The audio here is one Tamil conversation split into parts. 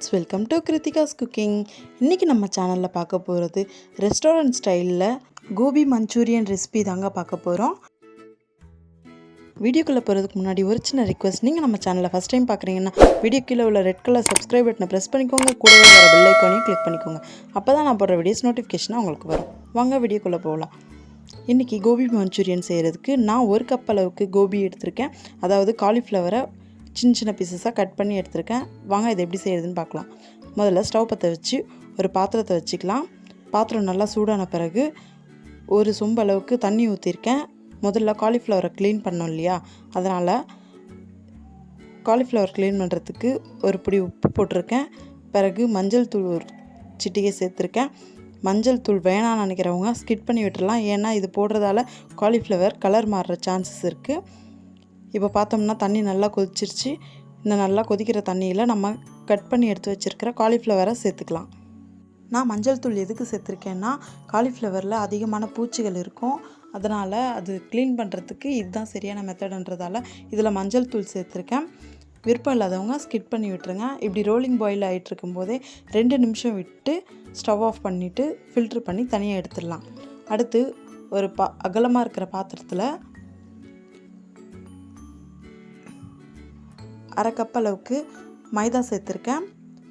Friends, welcome to Kiruthika's cooking. இன்றைக்கி நம்ம சேனலில் பார்க்க போகிறது ரெஸ்டாரண்ட் ஸ்டைலில் கோபி மஞ்சூரியன் ரெசிபி தாங்க பார்க்க போகிறோம். வீடியோக்குள்ளே போகிறதுக்கு முன்னாடி ஒரு சின்ன ரிக்வெஸ்ட், நீங்கள் நம்ம சேனலில் ஃபஸ்ட் டைம் பார்க்குறீங்கன்னா வீடியோ கீழே உள்ள ரெட் கலர் சப்ஸ்கிரைப் பட்டனை ப்ரெஸ் பண்ணிக்கோங்க. கூடவே வர பெல் ஐக்கானையும் கிளிக் பண்ணிக்கோங்க. அப்போ தான் நான் போடுற வீடியோஸ் நோட்டிஃபிகேஷனாக உங்களுக்கு வரும். வாங்க வீடியோக்குள்ளே போகலாம். இன்றைக்கி கோபி மஞ்சூரியன் செய்கிறதுக்கு நான் ஒரு கப் அளவுக்கு கோபி எடுத்திருக்கேன். அதாவது காலிஃப்ளவரை சின்ன சின்ன பீசஸாக கட் பண்ணி எடுத்திருக்கேன். வாங்க இதை எப்படி செய்கிறதுன்னு பார்க்கலாம். முதல்ல ஸ்டவ் பற்ற வச்சு ஒரு பாத்திரத்தை வச்சுக்கலாம். பாத்திரம் நல்லா சூடான பிறகு ஒரு சொம்பு அளவுக்கு தண்ணி ஊற்றிருக்கேன். முதல்ல காலிஃப்ளவரை க்ளீன் பண்ணோம் இல்லையா, அதனால் காலிஃப்ளவர் க்ளீன் பண்ணுறதுக்கு ஒரு பிடி உப்பு போட்டிருக்கேன். பிறகு மஞ்சள் தூள் ஒரு சிட்டிகை சேர்த்துருக்கேன். மஞ்சள் தூள் வேணான்னு நினைக்கிறவங்க ஸ்கிப் பண்ணி விட்டுடலாம், ஏன்னா இது போடுறதால காலிஃப்ளவர் கலர் மாறுற சான்சஸ் இருக்குது. இப்போ பார்த்தோம்னா தண்ணி நல்லா கொதிச்சிருச்சு. இந்த நல்லா கொதிக்கிற தண்ணியில் நம்ம கட் பண்ணி எடுத்து வச்சுருக்கிற காலிஃப்ளவரை சேர்த்துக்கலாம். நான் மஞ்சள் தூள் எதுக்கு சேர்த்துருக்கேன்னா, காலிஃப்ளவரில் அதிகமான பூச்சிகள் இருக்கும், அதனால் அது க்ளீன் பண்ணுறதுக்கு இதுதான் சரியான மெத்தடுன்றதால இதில் மஞ்சள் தூள் சேர்த்துருக்கேன். விருப்பம் இல்லாதவங்க ஸ்கிப் பண்ணி விட்டுருங்க. இப்படி ரோலிங் பாயில் ஆகிட்டு இருக்கும்போதே 2 நிமிஷம் விட்டு ஸ்டவ் ஆஃப் பண்ணிவிட்டு ஃபில்ட்ரு பண்ணி தனியாக எடுத்துடலாம். அடுத்து ஒரு அகலமாக இருக்கிற பாத்திரத்தில் அரை கப் அளவுக்கு மைதா சேர்த்துருக்கேன்.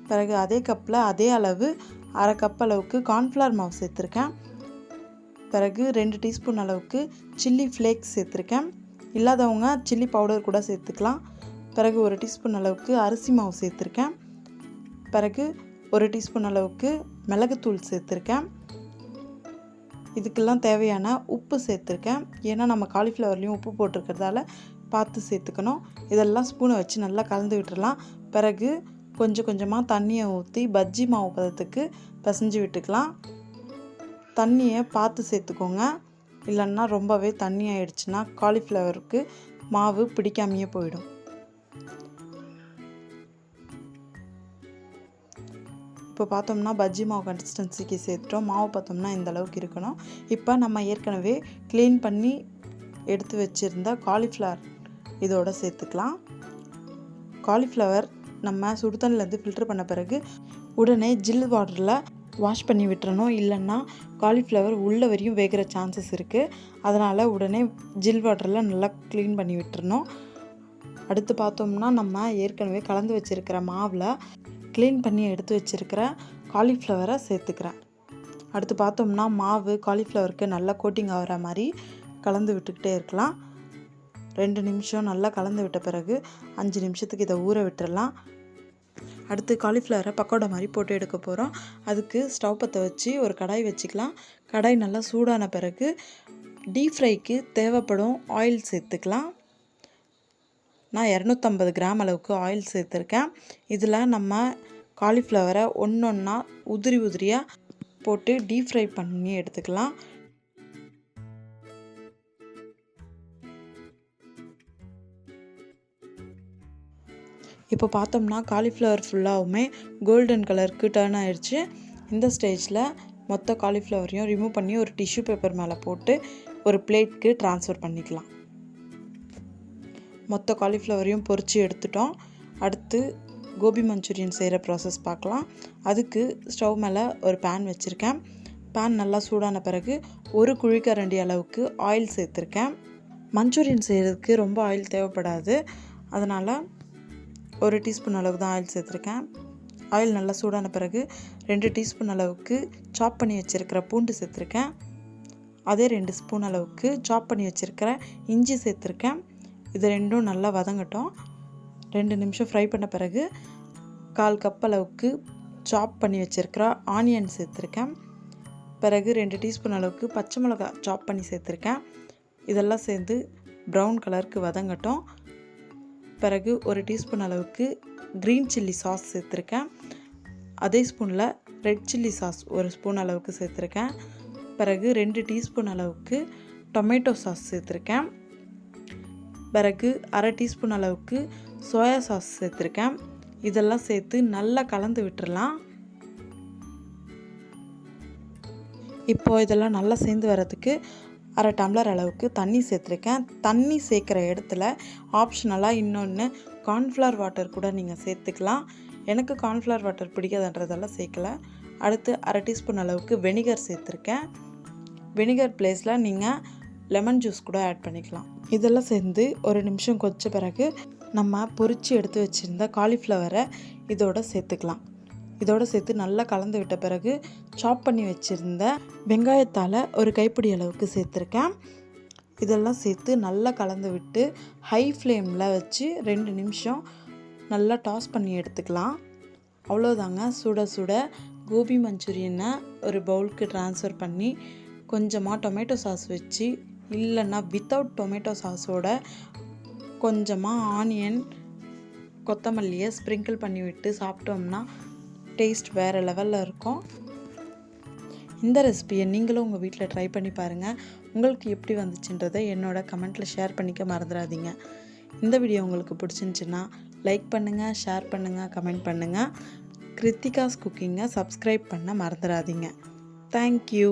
பிறகு அதே கப்பில் அதே அளவு அரை கப் அளவுக்கு கார்ன்ஃப்ளவர் மாவு சேர்த்துருக்கேன். பிறகு 2 டீஸ்பூன் அளவுக்கு சில்லி ஃப்ளேக்ஸ் சேர்த்துருக்கேன். இல்லாதவங்க சில்லி பவுடர் கூட சேர்த்துக்கலாம். பிறகு 1 டீஸ்பூன் அளவுக்கு அரிசி மாவு சேர்த்துருக்கேன். பிறகு 1 டீஸ்பூன் அளவுக்கு மிளகுத்தூள் சேர்த்துருக்கேன். இதுக்கெல்லாம் தேவையான உப்பு சேர்த்துருக்கேன், ஏன்னா நம்ம காலிஃப்ளவர்லேயும் உப்பு போட்டிருக்கிறதால பார்த்து சேர்த்துக்கணும். இதெல்லாம் ஸ்பூனை வச்சு நல்லா கலந்து விட்டுடலாம். பிறகு கொஞ்சம் கொஞ்சமாக தண்ணியை ஊற்றி பஜ்ஜி மாவு பதத்துக்கு பிசைஞ்சு விட்டுக்கலாம். தண்ணியை பார்த்து சேர்த்துக்கோங்க, இல்லைன்னா ரொம்பவே தண்ணி ஆயிடுச்சுன்னா காலிஃப்ளவருக்கு மாவு பிடிக்காமையே போயிடும். இப்போ பார்த்தோம்னா பஜ்ஜி மாவு கன்சிஸ்டன்சிக்கு சேர்த்துட்டோம். மாவு பார்த்தோம்னா இந்த அளவுக்கு இருக்கணும். இப்போ நம்ம ஏற்கனவே க்ளீன் பண்ணி எடுத்து வச்சுருந்த காலிஃப்ளவர் இதோட சேர்த்துக்கலாம். காலிஃப்ளவர் நம்ம சுடுதண்ணிலேருந்து ஃபில்ட்ரு பண்ண பிறகு உடனே ஜில் வாட்டரில் வாஷ் பண்ணி விட்டுறணும், இல்லைன்னா காலிஃப்ளவர் உள்ளே வரையும் வேகிற சான்சஸ் இருக்குது. அதனால் உடனே ஜில் வாட்டரில் நல்லா க்ளீன் பண்ணி விட்டுறணும். அடுத்து பார்த்தோம்னா நம்ம ஏற்கனவே கலந்து வச்சுருக்கிற மாவில் க்ளீன் பண்ணி எடுத்து வச்சுருக்கிற காலிஃப்ளவரை சேர்த்துக்கிறேன். அடுத்து பார்த்தோம்னா மாவு காலிஃப்ளவருக்கு நல்லா கோட்டிங் ஆகிற மாதிரி கலந்து விட்டுக்கிட்டே இருக்கலாம். 2 நிமிஷம் நல்லா கலந்து விட்ட பிறகு 5 நிமிஷத்துக்கு இதை ஊற விட்டுடலாம். அடுத்து காலிஃப்ளவரை பக்கோடா மாதிரி போட்டு எடுக்க போகிறோம். அதுக்கு ஸ்டவ் பற்ற வச்சு ஒரு கடாய் வச்சுக்கலாம். கடாய் நல்லா சூடான பிறகு டீப் ஃப்ரைக்கு தேவைப்படும் ஆயில் சேர்த்துக்கலாம். நான் 250 கிராம் அளவுக்கு ஆயில் சேர்த்துருக்கேன். இதில் நம்ம காலிஃப்ளவரை ஒன்றா உதிரியாக போட்டு டீப் ஃப்ரை பண்ணி எடுத்துக்கலாம். இப்போ பார்த்தோம்னா காலிஃப்ளவர் ஃபுல்லாகவுமே கோல்டன் கலருக்கு டர்ன் ஆயிடுச்சு. இந்த ஸ்டேஜில் மொத்த காலிஃப்ளவரையும் ரிமூவ் பண்ணி ஒரு டிஷ்யூ பேப்பர் மேலே போட்டு ஒரு பிளேட்க்கு ட்ரான்ஸ்ஃபர் பண்ணிக்கலாம். மொத்த காலிஃப்ளவரையும் பொரித்து எடுத்துட்டோம். அடுத்து கோபி மஞ்சூரியன் செய்கிற ப்ராசஸ் பார்க்கலாம். அதுக்கு ஸ்டவ் மேலே ஒரு பேன் வச்சுருக்கேன். பேன் நல்லா சூடான பிறகு ஒரு குழிக்கரண்டி அளவுக்கு ஆயில் சேர்த்துருக்கேன். மஞ்சூரியன் செய்கிறதுக்கு ரொம்ப ஆயில் தேவைப்படாது, அதனால் 1 டீஸ்பூன் அளவுக்கு தான் ஆயில் சேர்த்துருக்கேன். ஆயில் நல்லா சூடான பிறகு 2 டீஸ்பூன் அளவுக்கு சாப் பண்ணி வச்சுருக்கிற பூண்டு சேர்த்துருக்கேன். அதே 2 ஸ்பூன் அளவுக்கு சாப் பண்ணி வச்சுருக்கிற இஞ்சி சேர்த்துருக்கேன். இது ரெண்டும் நல்லா வதங்கட்டும். 2 நிமிஷம் ஃப்ரை பண்ண பிறகு 1/4 கப் அளவுக்கு சாப் பண்ணி வச்சுருக்கிற ஆனியன் சேர்த்துருக்கேன். பிறகு 2 டீஸ்பூன் அளவுக்கு பச்சை மிளகாய் சாப் பண்ணி சேர்த்துருக்கேன். இதெல்லாம் சேர்ந்து ப்ரௌன் கலருக்கு வதங்கட்டும். பிறகு 1 டீஸ்பூன் அளவுக்கு க்ரீன் சில்லி சாஸ் சேர்த்துருக்கேன். அதே ஸ்பூனில் ரெட் சில்லி சாஸ் 1 ஸ்பூன் அளவுக்கு சேர்த்துருக்கேன். பிறகு 2 டீஸ்பூன் அளவுக்கு டொமேட்டோ சாஸ் சேர்த்துருக்கேன். பிறகு அரை டீஸ்பூன் அளவுக்கு சோயா சாஸ் சேர்த்துருக்கேன். இதெல்லாம் சேர்த்து நல்லா கலந்து விட்டுறலாம். இப்போது இதெல்லாம் நல்லா சேர்ந்து வரதுக்கு அரை டம்ளர் அளவுக்கு தண்ணி சேர்த்துருக்கேன். தண்ணி சேர்க்குற இடத்துல ஆப்ஷனலாக இன்னொன்று கார்ன்ஃப்ளவர் வாட்டர் கூட நீங்கள் சேர்த்துக்கலாம். எனக்கு கார்ன்ஃப்ளவர் வாட்டர் பிடிக்காதுன்றதால சேர்க்கல. அடுத்து 1/2 டீஸ்பூன் அளவுக்கு வெனிகர் சேர்த்துருக்கேன். வெனிகர் ப்ளேஸில் நீங்கள் லெமன் ஜூஸ் கூட ஆட் பண்ணிக்கலாம். இதெல்லாம் சேர்ந்து ஒரு நிமிஷம் கொதிச்ச பிறகு நம்ம பொரித்து எடுத்து வச்சுருந்த காலிஃப்ளவரை இதோட சேர்த்துக்கலாம். இதோடு சேர்த்து நல்லா கலந்து விட்ட பிறகு சாப் பண்ணி வச்சுருந்த வெங்காயத்தால் ஒரு கைப்பிடி அளவுக்கு சேர்த்துருக்கேன். இதெல்லாம் சேர்த்து நல்லா கலந்து விட்டு ஹை ஃப்ளேமில் வச்சு 2 நிமிஷம் நல்லா டாஸ் பண்ணி எடுத்துக்கலாம். அவ்வளோதாங்க. சுட சுட கோபி மஞ்சூரியனை ஒரு பவுலுக்கு ட்ரான்ஸ்ஃபர் பண்ணி கொஞ்சமாக டொமேட்டோ சாஸ் வச்சு, இல்லைன்னா வித்தவுட் டொமேட்டோ சாஸோட கொஞ்சமாக ஆனியன் கொத்தமல்லியை ஸ்ப்ரிங்கிள் பண்ணி விட்டு சாப்பிட்டோம்னா டேஸ்ட் வேறு லெவலில் இருக்கும். இந்த ரெசிபியை நீங்களும் உங்கள் வீட்டில் ட்ரை பண்ணி பாருங்கள். உங்களுக்கு எப்படி வந்துச்சுன்றதை என்னோட கமெண்ட்டில் ஷேர் பண்ணிக்க மறந்துடாதீங்க. இந்த வீடியோ உங்களுக்கு பிடிச்சிருந்துச்சின்னா லைக் பண்ணுங்கள், ஷேர் பண்ணுங்கள், கமெண்ட் பண்ணுங்கள். கிருத்திகாஸ் குக்கிங்கை சப்ஸ்கிரைப் பண்ண மறந்துடாதீங்க. தேங்க்யூ.